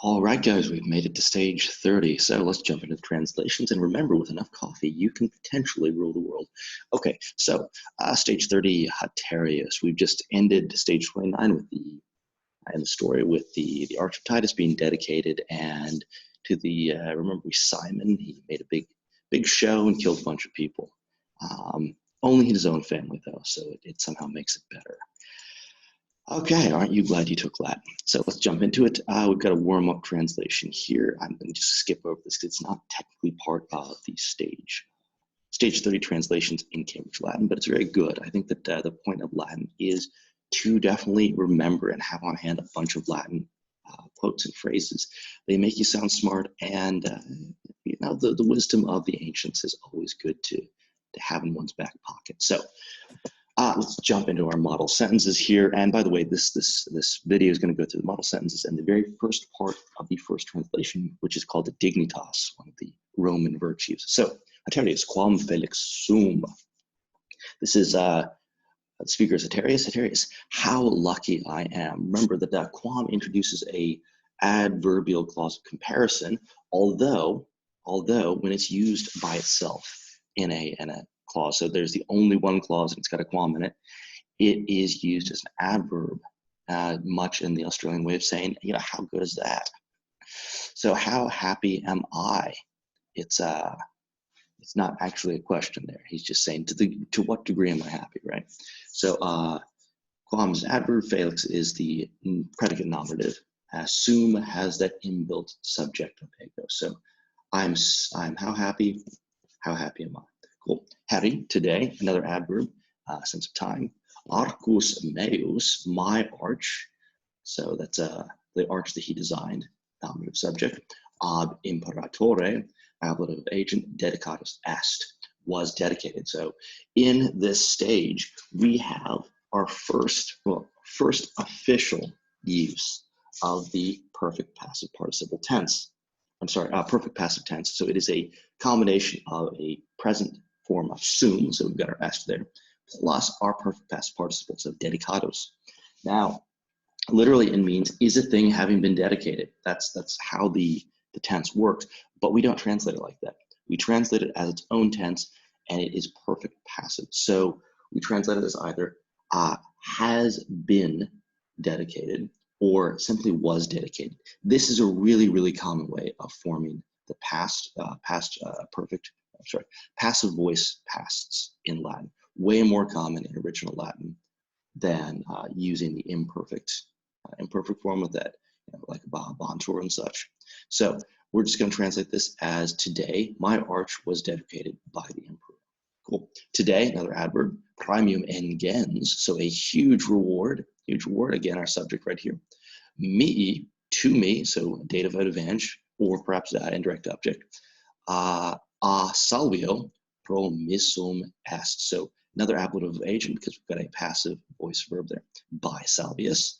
All right, guys, we've made it to stage 30. So let's jump into the translations. And remember, with enough coffee, you can potentially rule the world. Okay, so stage 30, Haterius. We've just ended stage 29 with the story with the Arch of Titus being dedicated, and to the remember Simon. He made a big show and killed a bunch of people. Only his own family, though, so it somehow makes it better. Okay, aren't you glad you took Latin? So let's jump into it. We've got a warm-up translation here. I'm going to just skip over this because it's not technically part of the stage 30 translations in Cambridge Latin, but it's very good. I think that the point of Latin is to definitely remember and have on hand a bunch of Latin quotes and phrases. They make you sound smart, and the wisdom of the ancients is always good to have in one's back pocket. So let's jump into our model sentences here. And by the way, this video is going to go through the model sentences and the very first part of the first translation, which is called the Dignitas, one of the Roman virtues. So, Haterius, quam felix sum. This is the speaker is Haterius. Haterius, how lucky I am. Remember that quam introduces a adverbial clause of comparison, although when it's used by itself in a clause, so there's the only one clause and it's got a quam in it, it is used as an adverb, much in the Australian way of saying, how good is that? So how happy am I? It's not actually a question there. He's just saying to what degree am I happy, right? So quam is an adverb, felix is the predicate nominative, sum has that inbuilt subject of ego. So I'm how happy am I? Cool. Harry, today, another adverb, sense of time. Arcus meus, my arch. So that's the arch that he designed, nominative subject. Ab imperatore, ablative agent, dedicatus est, was dedicated. So in this stage, we have our first official use of the perfect passive participle tense. I'm sorry, perfect passive tense. So it is a combination of a present form of sum, so we've got our est there, plus our perfect past participles of dedicados. Now, literally it means is a thing having been dedicated. That's how the tense works, but we don't translate it like that. We translate it as its own tense, and it is perfect passive. So we translate it as either has been dedicated or simply was dedicated. This is a really, really common way of forming the passive voice pasts in Latin. Way more common in original Latin than using the imperfect form of that, like bontur and such. So we're just going to translate this as today, my arch was dedicated by the emperor. Cool. Today, another adverb, premium engens, so a huge reward, again, our subject right here. Me, to me, so dative out advantage, or perhaps indirect object. Salvio promissum est. So another ablative agent because we've got a passive voice verb there. By Salvius,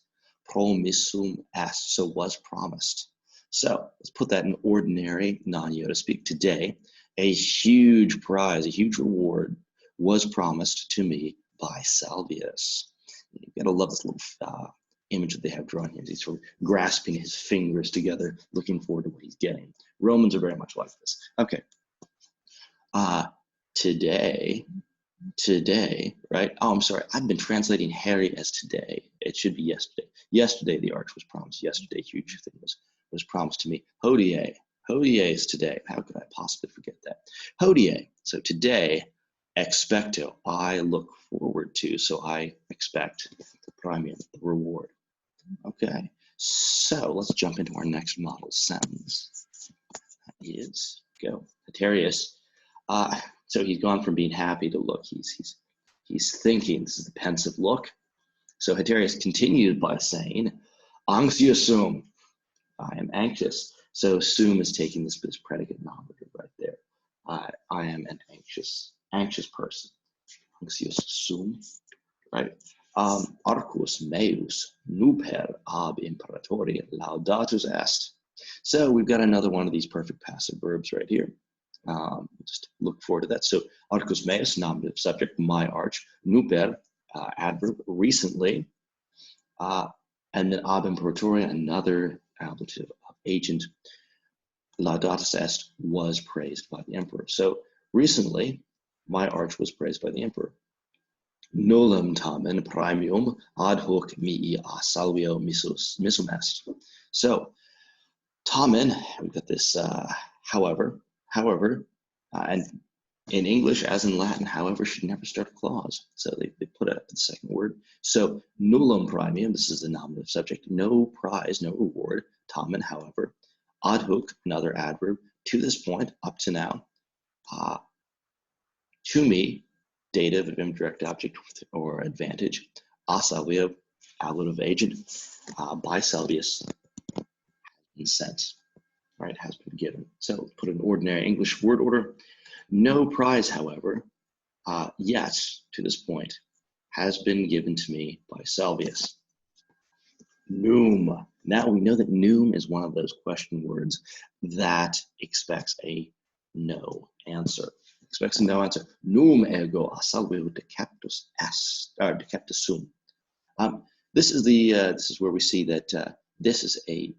promissum est. So was promised. So let's put that in ordinary non-Yoda speak. Today, a huge prize, a huge reward was promised to me by Salvius. You've got to love this little image that they have drawn here. He's sort of grasping his fingers together, looking forward to what he's getting. Romans are very much like this. Okay. Today, right? Oh, I'm sorry. I've been translating Harry as today. It should be yesterday. Yesterday, the arch was promised. Yesterday, huge thing was promised to me. Hodie is today. How could I possibly forget that? Hodie. So today, expecto. I look forward to. So I expect the premium, the reward. Okay. So let's jump into our next model sentence. That is go. Haterius. So he's gone from being happy to look. He's thinking. This is the pensive look. So Haterius continued by saying, "Anxious sum." I am anxious. So sum is taking this predicate nominative right there. I am an anxious person. Anxious sum, right? Arcus meus nuper ab imperatori laudatus est. So we've got another one of these perfect passive verbs right here. Just look forward to that. So arcus meus, nominative subject, my arch, nuper, adverb, recently, and then ab imperatori, another ablative of agent laudatus est was praised by the emperor. So recently, my arch was praised by the emperor. Nullum tamen premium ad hoc mihi a salvio missum est. So, tamen, we've got this however, and in English, as in Latin, however, should never start a clause. So they put it at the second word. So nullum premium, this is the nominative subject, no prize, no reward. Tamen, however. Ad hoc, another adverb. To this point, up to now. To me, dative of indirect object or advantage. A salvio, ablative agent, by Salvius, in sense, right, has been given. So put an ordinary English word order. No prize, however, yet to this point, has been given to me by Salvius. Num. Now we know that num is one of those question words that expects a no answer. Expects a no answer. Num ego a salvio decaptus est, decaptus sum. This is where we see that this is a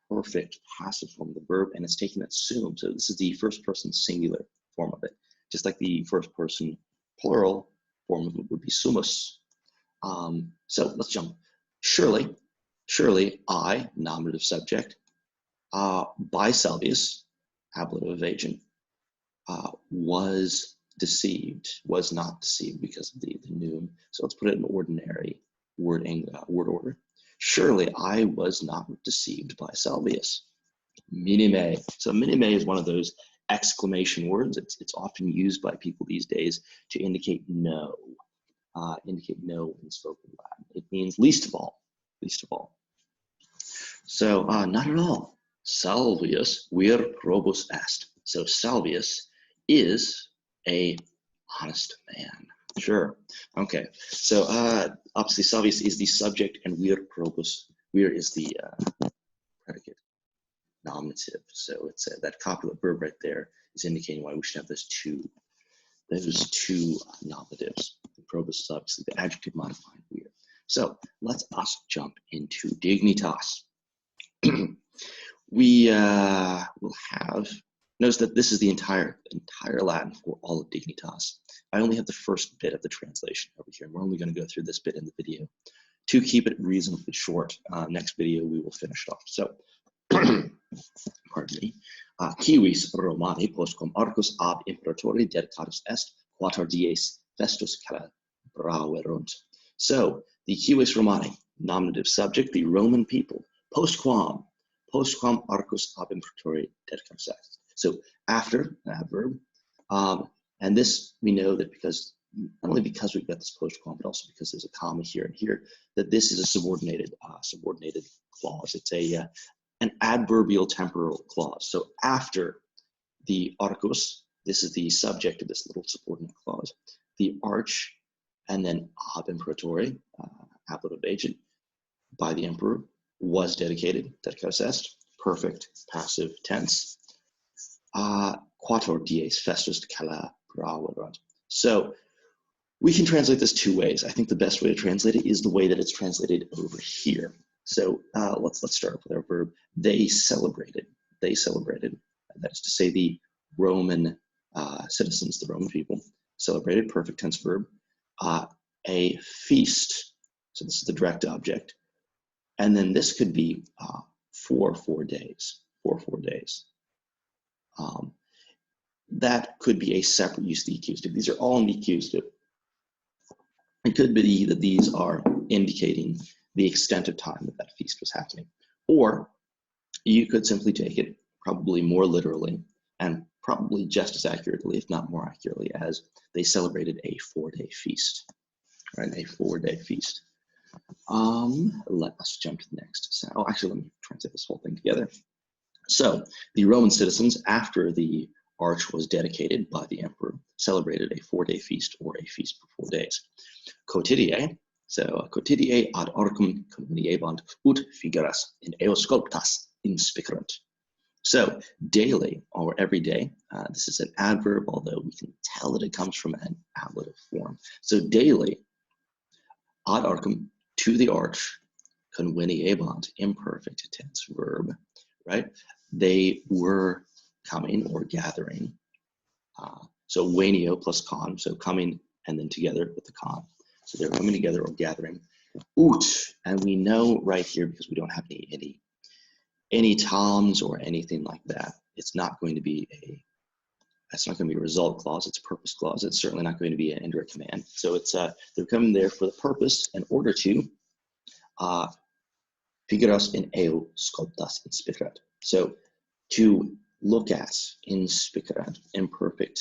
perfect passive form of the verb, and it's taking that sum. So this is the first person singular form of it, just like the first person plural form of it would be sumus. So let's jump. Surely, I, nominative subject, by Salvius, ablative agent, was not deceived because of the num. So let's put it in ordinary word order. Surely I was not deceived by Salvius. Minime. So minime is one of those exclamation words. It's often used by people these days to indicate no. Indicate no in spoken Latin. It means least of all. So not at all. Salvius vir probus est. So Salvius is a honest man. Sure. Okay. So obviously Salvius is the subject and vir probus. Vir is the predicate nominative. So it's that copulate verb right there is indicating why we should have those two nominatives. The probus is obviously the adjective modifying vir. So let's us jump into Dignitas. We will have, notice that this is the entire Latin for all of Dignitas. I only have the first bit of the translation over here. We're only going to go through this bit in the video to keep it reasonably short. Next video, we will finish it off. So, pardon me. Civis Romani postquam arcus ab imperatori dedicatus est, quater dies festus celebraverunt. So, the Civis Romani, nominative subject, the Roman people, postquam arcus ab imperatori dedicatus est. So, after an adverb, and this we know that because not only because we've got this postquam, but also because there's a comma here and here, that this is a subordinated clause. It's an adverbial temporal clause. So after the arcus, this is the subject of this little subordinate clause, the arch, and then ab imperatori, ablative agent, by the emperor, was dedicated, dedicatus est, perfect passive tense. Quator dies festus celebraverunt. So we can translate this two ways. I think the best way to translate it is the way that it's translated over here. So let's start with our verb. They celebrated. That is to say, the Roman citizens, the Roman people, celebrated, perfect tense verb, a feast. So this is the direct object. And then this could be for 4 days. That could be a separate use of the accusative. These are all in the accusative. It could be that these are indicating the extent of time that that feast was happening. Or you could simply take it probably more literally and probably just as accurately, if not more accurately, as they celebrated a 4-day feast, right? A 4-day feast. Let us jump to the next. So, actually, let me translate this whole thing together. So the Roman citizens, after the arch was dedicated by the emperor, celebrated a 4-day feast, or a feast for 4 days. Quotidie, so quotidie ad orcum conveniebant ut figuras in eo sculptas inspicerant. So daily, or every day, this is an adverb, although we can tell that it comes from an ablative form. So daily, ad arcum, to the arch, conveniebant, imperfect tense verb, right? They were coming or gathering. So wenio plus con, so coming and then together with the con. So they're coming together or gathering. Ut, and we know right here, because we don't have any toms or anything like that, it's not going to be a result clause, it's a purpose clause. It's certainly not going to be an indirect command. So it's they're coming there for the purpose in order to figuras in eo sculptas in spicrat. So to look at in spicrat, imperfect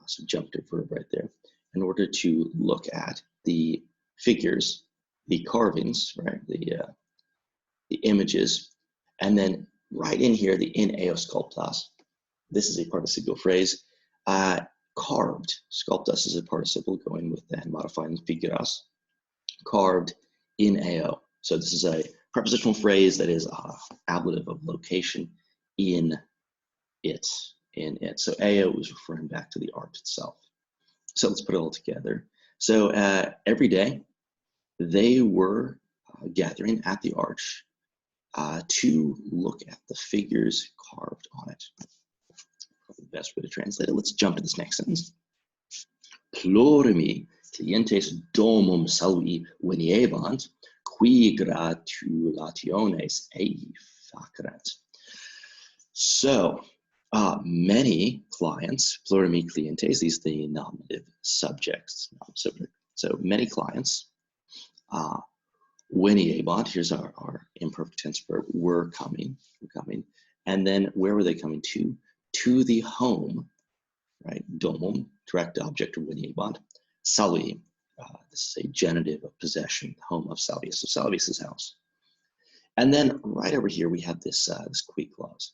subjunctive verb right there, in order to look at the figures, the carvings, right, the images, and then right in here, the in eo sculptas. This is a participial phrase. Carved, sculptus is a participle going with and modifying figuras. Carved in eo. So this is a prepositional phrase that is ablative of location in it. So eo is referring back to the art itself. So let's put it all together. So every day they were gathering at the arch to look at the figures carved on it. Probably the best way to translate it. Let's jump to this next sentence. Plorimi clientes domum salvi veniebant, qui gratulationes ei faceret. So many clients, plurimi clientes, these are the nominative subjects. So many clients, veniebant, here's our imperfect tense verb, were coming. And then where were they coming to? To the home, right? Domum, direct object of veniebant. Salvi, this is a genitive of possession, home of Salvius, so Salvius's house. And then right over here we have this qui clause.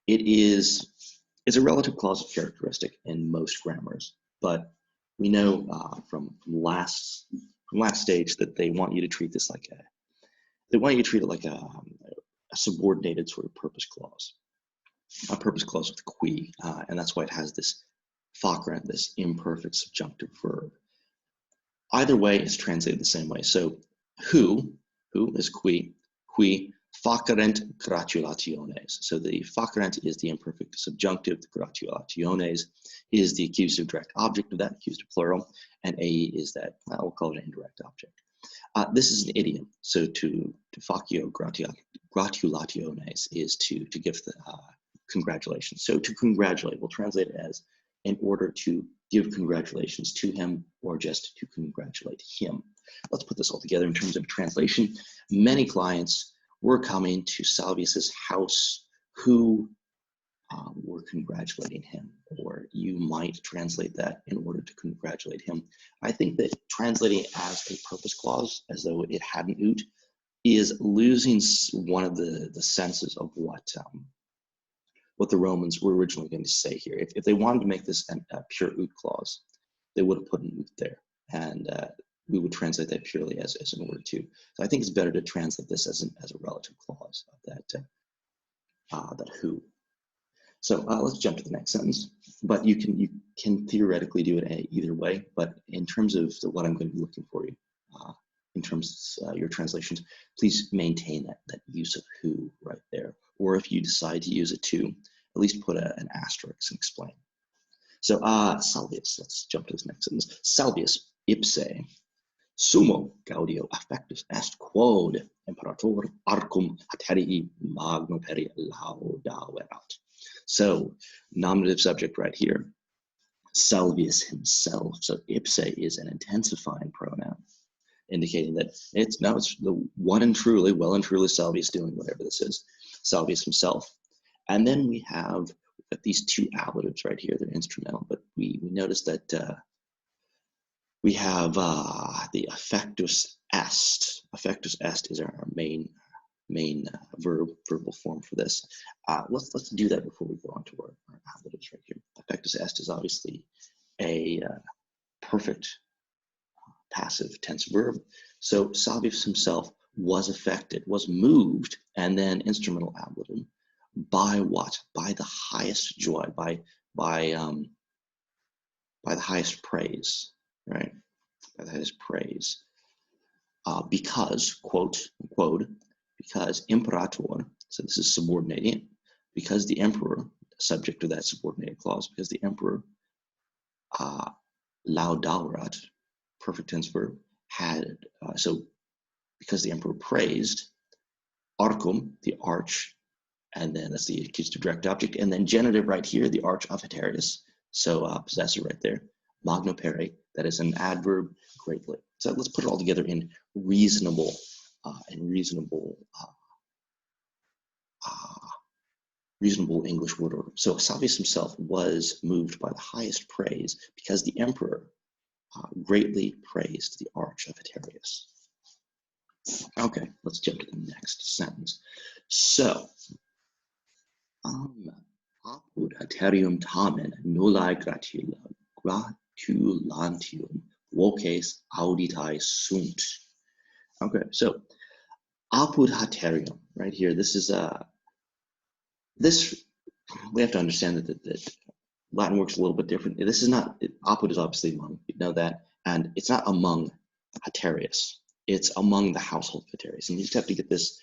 It's a relative clause characteristic in most grammars, but we know from last stage that they want you to treat this like a subordinated sort of purpose clause, a purpose clause with qui, and that's why it has this facere, this imperfect subjunctive verb. Either way, it's translated the same way. So who is qui facerent gratulationes. So the facerent is the imperfect subjunctive, the gratulationes is the accusative direct object of that, accusative plural, and a is that, we'll call it an indirect object. This is an idiom. So to facio gratulationes is to give the congratulations. So to congratulate, we'll translate it as in order to give congratulations to him or just to congratulate him. Let's put this all together in terms of translation. Many clients were coming to Salvius's house who were congratulating him, or you might translate that in order to congratulate him. I think that translating it as a purpose clause, as though it had an ut, is losing one of the senses of what the Romans were originally going to say here. If they wanted to make this a pure ut clause, they would have put an ut there, and we would translate that purely as an order to. So I think it's better to translate this as a relative clause of that who. So let's jump to the next sentence. But you can theoretically do it either way. But in terms of what I'm going to be looking for you, in terms of your translations, please maintain that use of who right there. Or if you decide to use it too, at least put an asterisk and explain. So Salvius, let's jump to this next sentence. Salvius ipse sumo gaudio affectus est quod imperator arcum haterii magno peri laudaverat. So nominative subject right here, Salvius himself. So ipse is an intensifying pronoun, indicating that it's the one and truly, well and truly Salvius doing whatever this is, Salvius himself. And then we've got these two ablatives right here. They're instrumental, but we notice that we have the affectus est. Affectus est is our main verbal form for this. Let's do that before we go on to our ablatives right here. Affectus est is obviously a perfect passive tense verb. So Salvius himself was affected, was moved, and then instrumental ablative by what? By the highest joy, by the highest praise, right? By the highest praise, because quote, because imperator, So this is subordinating because the emperor, subject to that subordinated clause, because the emperor, laudaurat, perfect tense verb, had, so because the emperor praised, arcum, the arch, and then that's the accusative direct object, and then genitive right here, the arch of Haterius, so possessor right there, magno pere, that is an adverb, greatly. So let's put it all together in reasonable, reasonable English word order. So Savius himself was moved by the highest praise because the emperor greatly praised the arch of Haterius. Okay, let's jump to the next sentence. So, apud Haterium tamen nullae gratulantium voces auditae sunt. Okay, so apud Haterium, right here, this is this, we have to understand that Latin works a little bit different. This is not, apud is obviously among, you know that, and it's not among Haterius. It's among the household of Haterius. And you just have to get this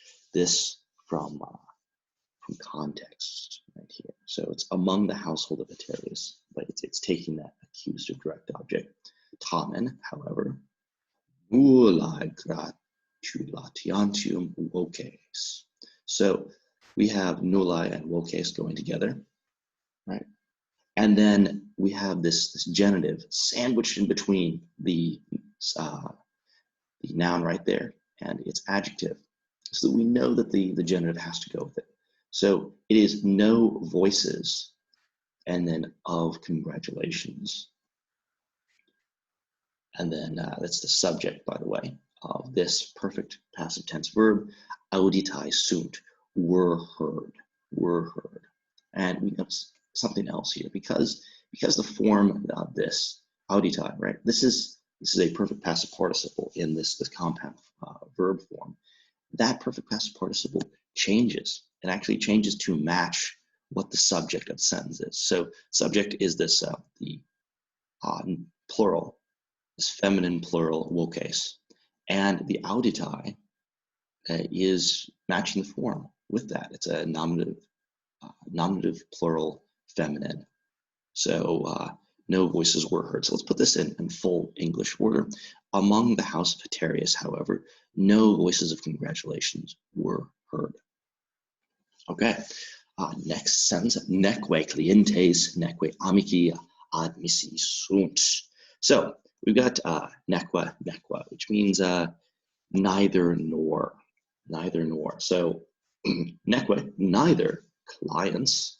from context right here. So it's among the household of Haterius, but it's taking that accusative direct object. Tamen, however, nullae gratulatiantium voces. So we have nullae and voces going together, right? And then we have this genitive sandwiched in between the noun right there and its adjective, so that we know that the genitive has to go with it. So it is no voices, and then of congratulations. And then that's the subject, by the way, of this perfect passive tense verb, auditae sunt, were heard, were heard. And we have something else here, because the form of this auditae, right? This is a perfect passive participle in this compound verb form. That perfect passive participle changes. It actually changes to match what the subject of the sentence is. So subject is this the plural, this feminine plural voces, and the auditae is matching the form with that. It's a nominative plural feminine. So no voices were heard. So let's put this in full English order. Among the house of Haterius, however, no voices of congratulations were heard. Okay, next sentence, neque clientes, neque amici admissi sunt. So we've got neque, which means neither nor. So neque, neither clients,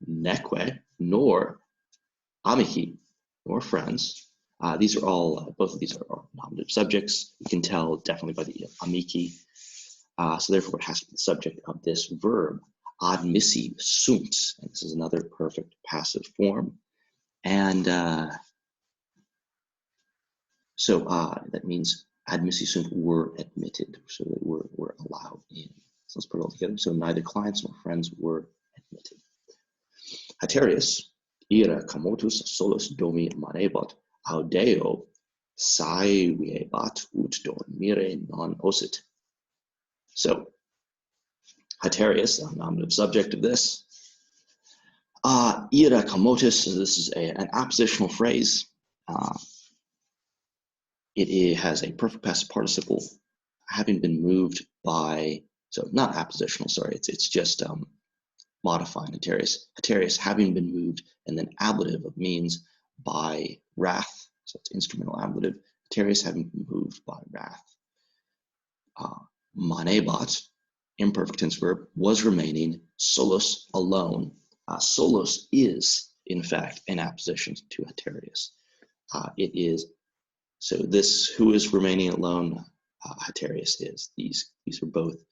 neque, nor amici, nor friends. These are all, both of these are nominative subjects. You can tell definitely by the amici. So therefore, it has to be the subject of this verb, admissi sunt. And this is another perfect passive form. And so that means admissi sunt were admitted, so they were allowed in. So let's put it all together. So neither clients nor friends were admitted. Haterius, ira commotus solus domi manebat, audeo saeviebat ut dormire non osit. So Haterius, a nominative subject of this, ira commotus, so this is an appositional phrase. It has a perfect passive participle, having been moved by, so not appositional, sorry, it's just modifying Haterius. Haterius having been moved, and then ablative means by wrath, so it's instrumental ablative. Haterius having been moved by wrath. Manebat, imperfect tense verb, was remaining, solus, alone. Solus is, in fact, an apposition to Haterius. It is, so this, who is remaining alone, Haterius is. These are both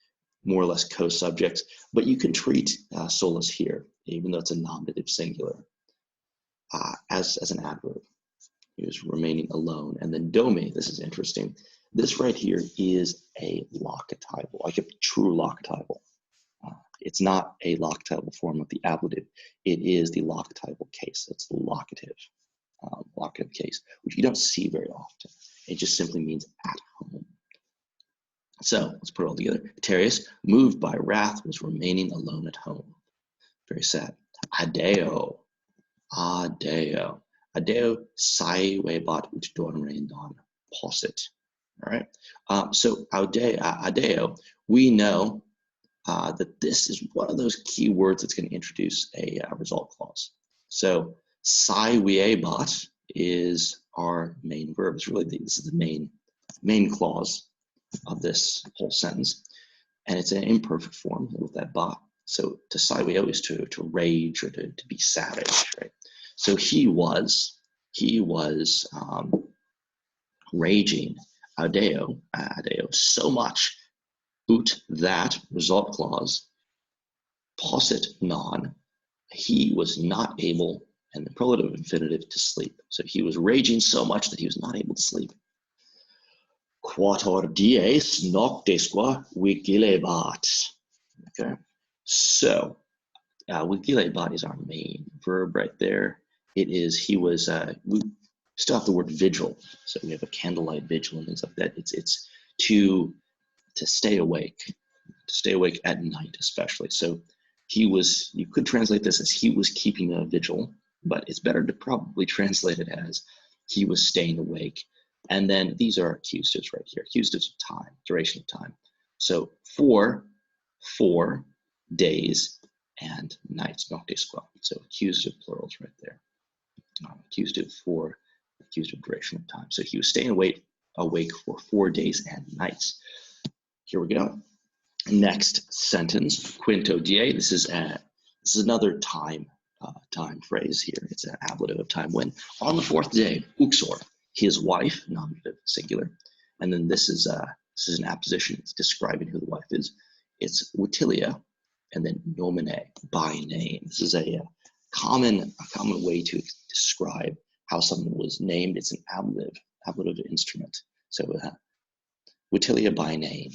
more or less co-subjects, but you can treat solus here, even though it's a nominative singular, as an adverb. He was remaining alone. And then domi, this is interesting. This right here is a locatival, like a true locatival. It's not a locatival form of the ablative. It is the locatival case. It's the locative case, which you don't see very often. It just simply means at home. So let's put it all together. Haterius, moved by wrath, was remaining alone at home. Very sad. Adeo. Adeo. Adeo sai webat ut dorme non possit. All right. So adeo, we know that this is one of those key words that's going to introduce a result clause. So sai webat is our main verb. It's really this is the main clause of this whole sentence, and it's an imperfect form with that ba. So to saiweo is to rage or to be savage, right? So he was raging adeo so much ut that result clause possit non, he was not able, and the imperative infinitive, to sleep. So he was raging so much that he was not able to sleep. Quator dies noctesque vigilebat. Okay, so vigilebat is our main verb right there. It is he was. We still have the word vigil, so we have a candlelight vigil and things like that. It's to stay awake, at night especially. So he was. You could translate this as he was keeping a vigil, but it's better to probably translate it as he was staying awake. And then these are accusatives right here, accusatives of time, duration of time. So 4 days and nights, noctesque. So accusative plurals right there. Accusative for accusative duration of time. So he was staying awake for 4 days and nights. Here we go. Next sentence, quinto die. This is another time phrase here. It's an ablative of time when. On the 4th day, uxor, his wife, nominative, singular, and then this is an apposition. It's describing who the wife is. It's Vitilia, and then nomine, by name. This is a common way to describe how someone was named. It's an ablative instrument. So Vitilia by name,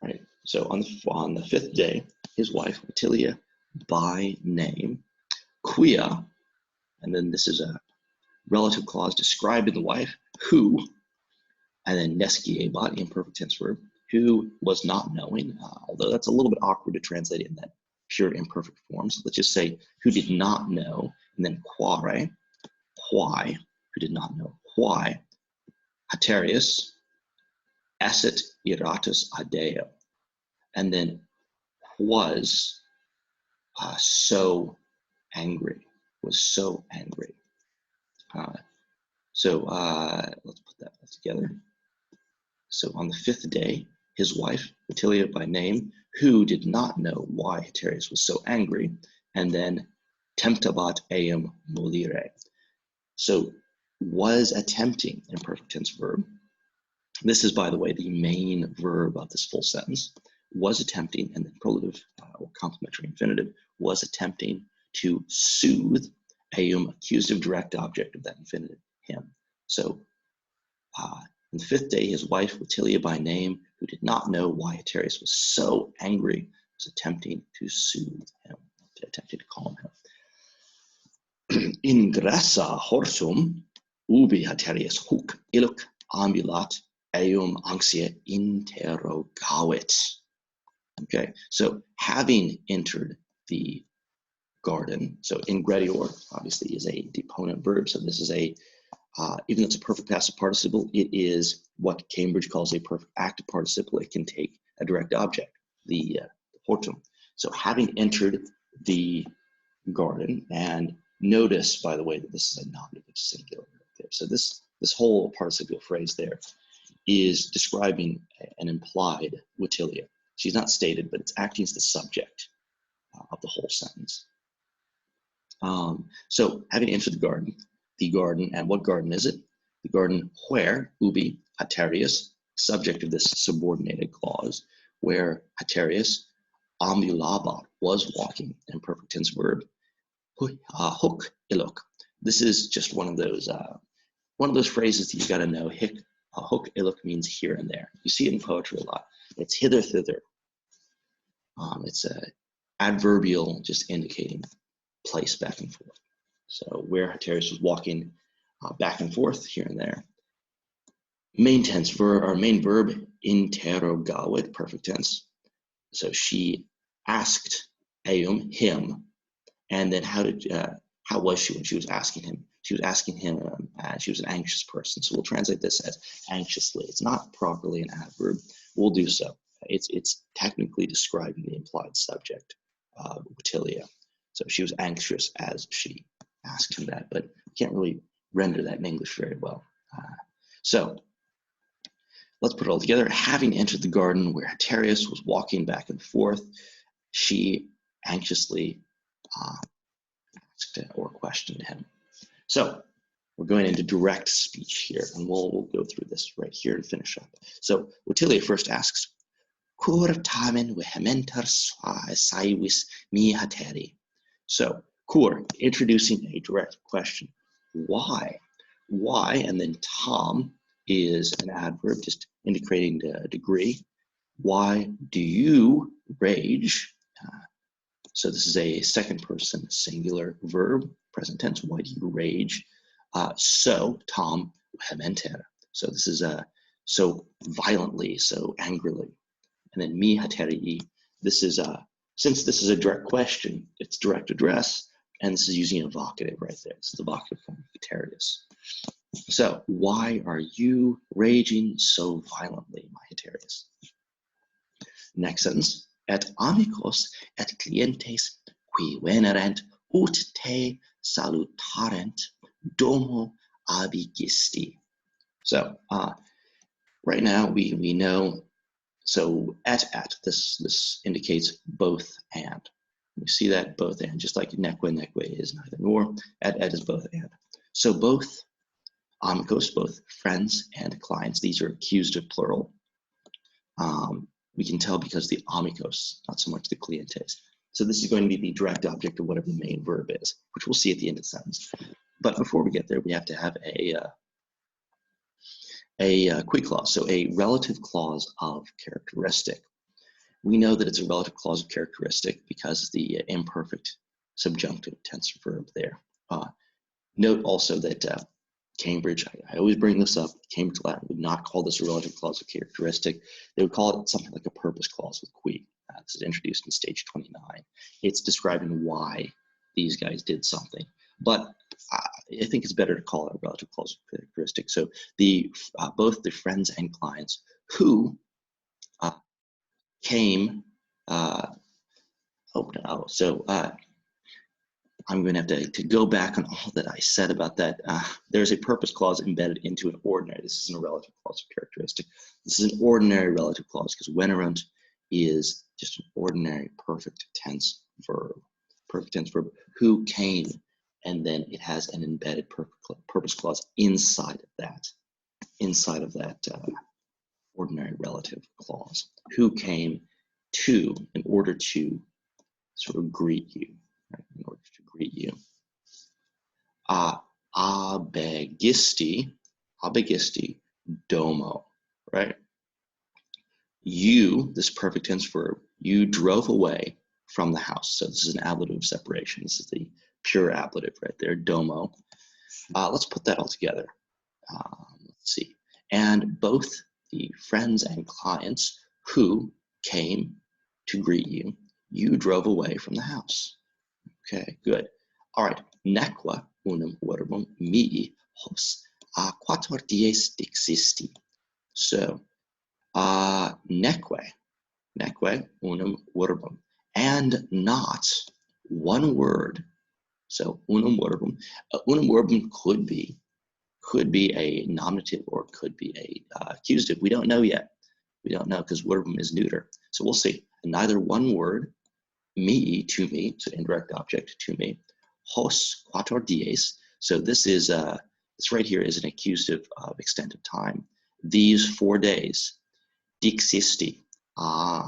right? So on the 5th day, his wife Vitilia by name, quia, and then this is a relative clause describing the wife, who, and then nesciebat, imperfect tense verb, who was not knowing, although that's a little bit awkward to translate it in that pure imperfect form. So let's just say who did not know, and then quare, why, who did not know, why, Haterius, esset iratus adeo, and then was so angry, So let's put that together. So on the 5th day, his wife, Vitilia by name, who did not know why Haterius was so angry, and then temptabat eum molire. So was attempting, imperfect tense verb. This is, by the way, the main verb of this full sentence. Was attempting, and then prolative or complementary infinitive, was attempting to soothe eum, accusative direct object of that infinitive, him. So on the 5th day, his wife, Vitilia by name, who did not know why Haterius was so angry, was attempting to soothe him, attempting to calm him. Ingressa horsum ubi Haterius huc illuc ambulat eum anxia interrogavit. Okay, so having entered the garden, so ingredior obviously is a deponent verb, so this is even though it's a perfect passive participle, it is what Cambridge calls a perfect active participle. It can take a direct object, the hortum. So having entered the garden, and notice, by the way, that this is a nominative singular. Right, so this whole participial phrase there is describing an implied Vitilia. She's not stated, but it's acting as the subject of the whole sentence. So having entered the garden, and what garden is it? The garden where ubi Haterius, subject of this subordinated clause, where Haterius ambulabat, was walking, imperfect tense verb, hook illoc. This is just one of those phrases that you got to know. Hook illoc means here and there. You see it in poetry a lot. It's hither thither. It's a adverbial, just indicating place back and forth. So where Haterius was walking back and forth here and there. Main tense verb, or main verb, interrogawit, perfect tense. So she asked him, and then how was she when she was asking him? She was asking him, she was an anxious person. So we'll translate this as anxiously. It's not properly an adverb. We'll do so. It's technically describing the implied subject, utilia. So she was anxious as she asked him that, but we can't really render that in English very well. So let's put it all together. Having entered the garden where Haterius was walking back and forth, she anxiously asked or questioned him. So we're going into direct speech here, and we'll go through this right here and finish up. So Utilia first asks, Kur tamen vehementer saivis mi hateri. So Kur, introducing a direct question. Why? Why, and then tam is an adverb just indicating the degree. Why do you rage? So this is a second person singular verb, present tense. Why do you rage? So tam vehementer. So this is so violently, so angrily. And then mi hateri. This is since this is a direct question, it's direct address, and this is using a vocative right there. This is the vocative form of Haterius. So why are you raging so violently, my Haterius? Next sentence. Et amicos et clientes qui venerent ut te salutarent domo abigisti. So right now we know, so at this indicates both and. We see that both and, just like neque is neither nor, at is both and. So both amicos, both friends and clients, these are accusative plural. We can tell because the amicos, not so much the clientes. So this is going to be the direct object of whatever the main verb is, which we'll see at the end of the sentence. But before we get there, we have to have a quick clause, so a relative clause of characteristic. We know that it's a relative clause of characteristic because the imperfect subjunctive tense verb there. Note also that Cambridge, I always bring this up, Cambridge Latin would not call this a relative clause of characteristic. They would call it something like a purpose clause with qui. This is introduced in stage 29. It's describing why these guys did something. But I think it's better to call it a relative clause of characteristic. So both the friends and clients who came, I'm going to have to go back on all that I said about that. There's a purpose clause embedded into an ordinary. This isn't a relative clause of characteristic. This is an ordinary relative clause because venerant is just an ordinary perfect tense verb. Perfect tense verb, who came, and then it has an embedded purpose clause inside of that ordinary relative clause. Who came to, in order to sort of greet you. Right, in order to greet you. Abegisti domo, right? You, this perfect tense verb, you drove away from the house. So this is an ablative of separation. This is the pure ablative right there, domo. Let's put that all together. Let's see. And both the friends and clients who came to greet you, you drove away from the house. Okay, good. All right. Neque unum verbum mihi hos quator dies dixisti. So, neque unum verbum, and not one word. So unum verbum could be a nominative or could be a accusative. We don't know yet. We don't know because verbum is neuter. So we'll see. Neither one word. Me, to me, so indirect object, to me. Hos quator dies. So this right here is an accusative of extent of time. These 4 days. Dixisti.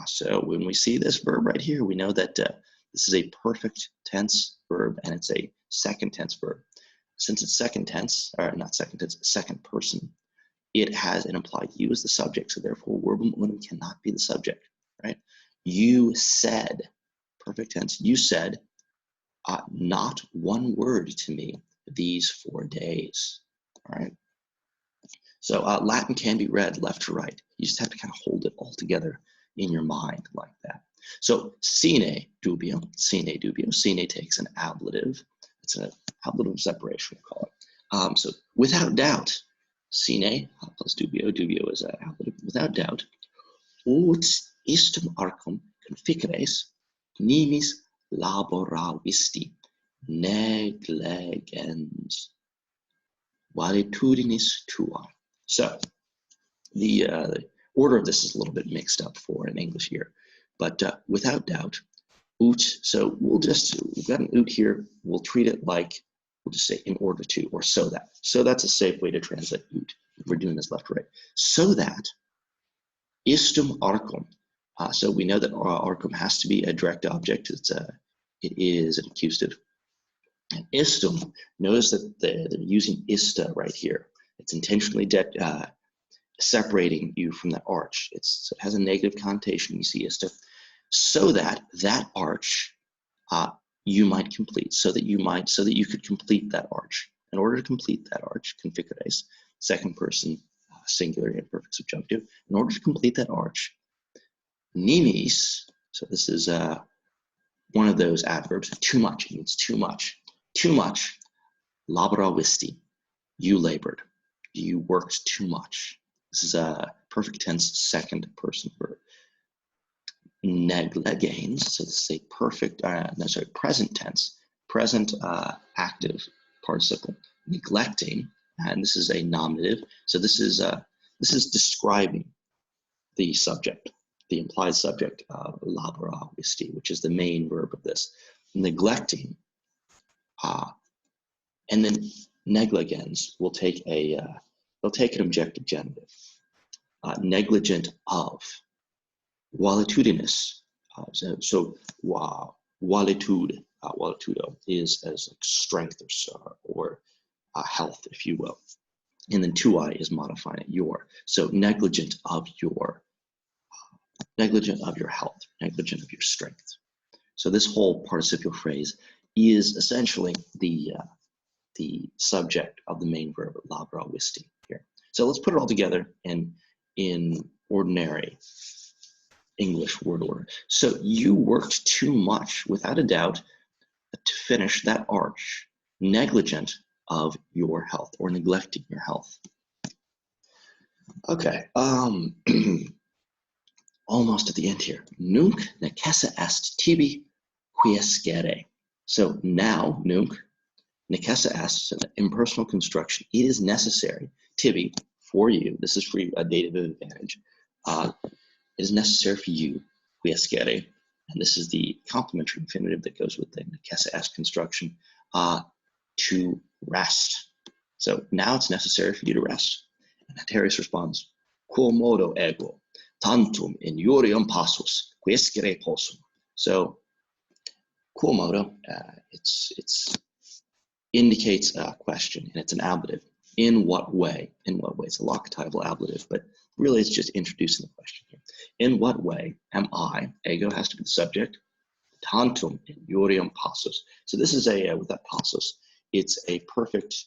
So when we see this verb right here, we know that this is a perfect tense verb and it's a second tense verb. Since it's second tense, or not second tense, second person, it has an implied you as the subject. So therefore, verbum unum cannot be the subject, right? You said, perfect tense, you said not one word to me these 4 days, all right? So Latin can be read left to right. You just have to kind of hold it all together in your mind like that. So sine dubio, sine takes an ablative. It's an ablative of separation, we'll call it. So without doubt, sine plus dubio, dubio is an ablative, without doubt, ut istum arcum conficeres nimis labora visti neglegens valitudinis tua. So the order of this is a little bit mixed up for an English here, but without doubt, ut. So we've got an ut here. We'll treat it like, we'll just say in order to, or so that. So that's a safe way to translate ut. We're doing this left to right. So that istum arcum. So we know that arcum has to be a direct object. It is an accusative. And istum, notice that they're using ista right here. It's intentionally separating you from that arch. It has a negative connotation, you see ista, so that that arch you might complete, so that you could complete that arch. In order to complete that arch, conficeres, second person singular imperfect subjunctive, in order to complete that arch, nimis, so this is one of those adverbs, too much, it means too much, labora visti, you labored, you worked too much. This is a perfect tense second person verb. Neglegens, so this is a perfect, present tense, present active participle. Neglecting, and this is a nominative, so this is describing the subject, the implied subject of labora visti, which is the main verb of this. Neglecting, and then neglegens will take they'll take an objective genitive. Negligent of. Valitudinis. Valitude, valitudo is as like strength or health, if you will. And then tua is modifying it, your. So negligent of your health, negligent of your strength. So this whole participial phrase is essentially the subject of the main verb, labora visti here. So let's put it all together in ordinary English word order. So you worked too much, without a doubt, to finish that arch, negligent of your health or neglecting your health. Okay, almost at the end here. Nunc necessa est tibi quiescere. So now, nunc necessa est, an impersonal construction. It is necessary, tibi, for you. This is for a dative advantage. It is necessary for you, quiescere, and this is the complementary infinitive that goes with the necessa est construction, to rest. So now it's necessary for you to rest. And Haterius responds, quo modo ego, tantum injurium passus, quiescere possum. So quo modo, it's indicates a question, and it's an ablative. In what way? In what way? It's a locatival ablative, but really it's just introducing the question here. In what way am I, ego has to be the subject, tantum injurium passus. So this is with that passus, it's a perfect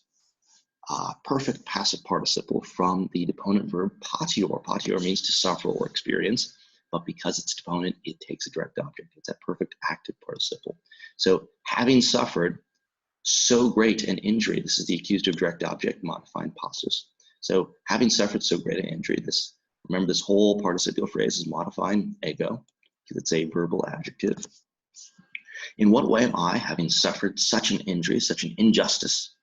passive participle from the deponent verb patior. Patior means to suffer or experience, but because it's deponent, it takes a direct object. It's a perfect active participle. So having suffered so great an injury, this is the accusative direct object modifying passus. So having suffered so great an injury, remember this whole participial phrase is modifying ego, because it's a verbal adjective. In what way am I, having suffered such an injury, such an injustice?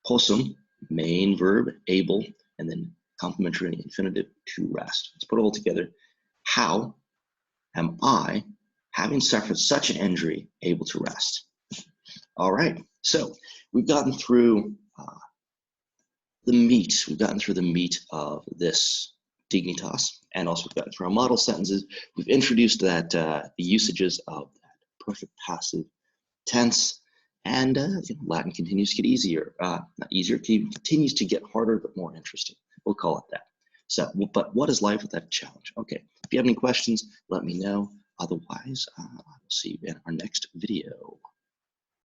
Possum, main verb, able, and then complementary infinitive, to rest. Let's put it all together. How am I, having suffered such an injury, able to rest? All right, so we've gotten through the meat. We've gotten through the meat of this Dignitas, and also we've gotten through our model sentences. We've introduced that the usages of that perfect passive tense, and Latin continues to get easier. Not easier, continues to get harder, but more interesting. We'll call it that. So, but what is life without a challenge? Okay, if you have any questions, let me know. Otherwise, I will see you in our next video.